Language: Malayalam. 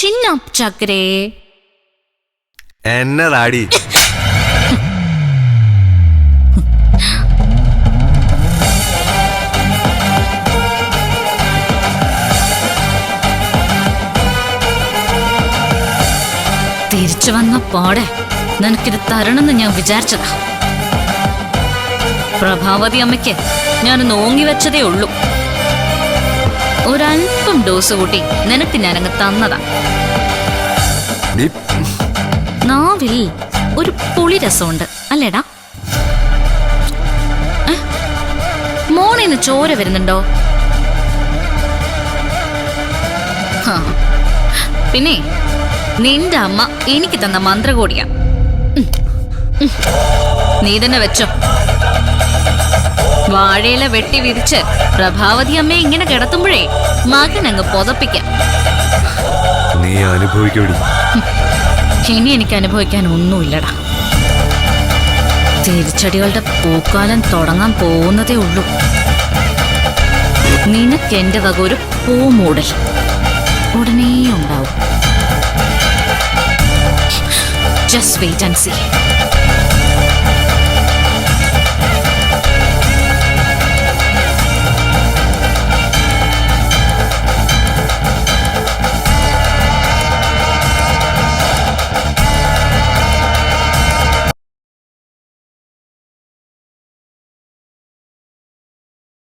ചിന്ന ചക്കരേ എന്നതാടി? തിരിച്ചു വന്ന പാടെ നിനക്കിത് തരണമെന്ന് ഞാൻ വിചാരിച്ചതാ. പ്രഭാവതി അമ്മയ്ക്ക് ഞാനൊന്ന് ഓങ്ങി വെച്ചതേ ഉള്ളൂ. ഒരൽപ്പം ഡോസ് കൂട്ടി നിനക്ക് ഞാനങ്ങ് തന്നതാ. നാവിൽ ഒരു പുളി രസമുണ്ട് അല്ലേടാ? മോണിന്ന് ചോര വരുന്നുണ്ടോ? പിന്നെ നിന്റെ അമ്മ എനിക്ക് തന്ന മന്ത്രകോടിയാ. നീ തന്നെ വെച്ചോ. വാഴയില വെട്ടി വിരിച്ച് പ്രഭാവതി അമ്മയെ ഇങ്ങനെ കിടത്തുമ്പോഴേ മകനങ്ങ് പൊതപ്പിക്കാം. നീ അനുഭവിക്കോടി. ഇനി എനിക്ക് അനുഭവിക്കാൻ ഒന്നുമില്ലടാ. തിരിച്ചടികളുടെ പൂക്കാലം തുടങ്ങാൻ പോകുന്നതേ ഉള്ളൂ. നിനക്ക് എന്റെ വക ഒരു പൂമൂടൽ ഉടനെ ഉണ്ടാവും. Just wait and see.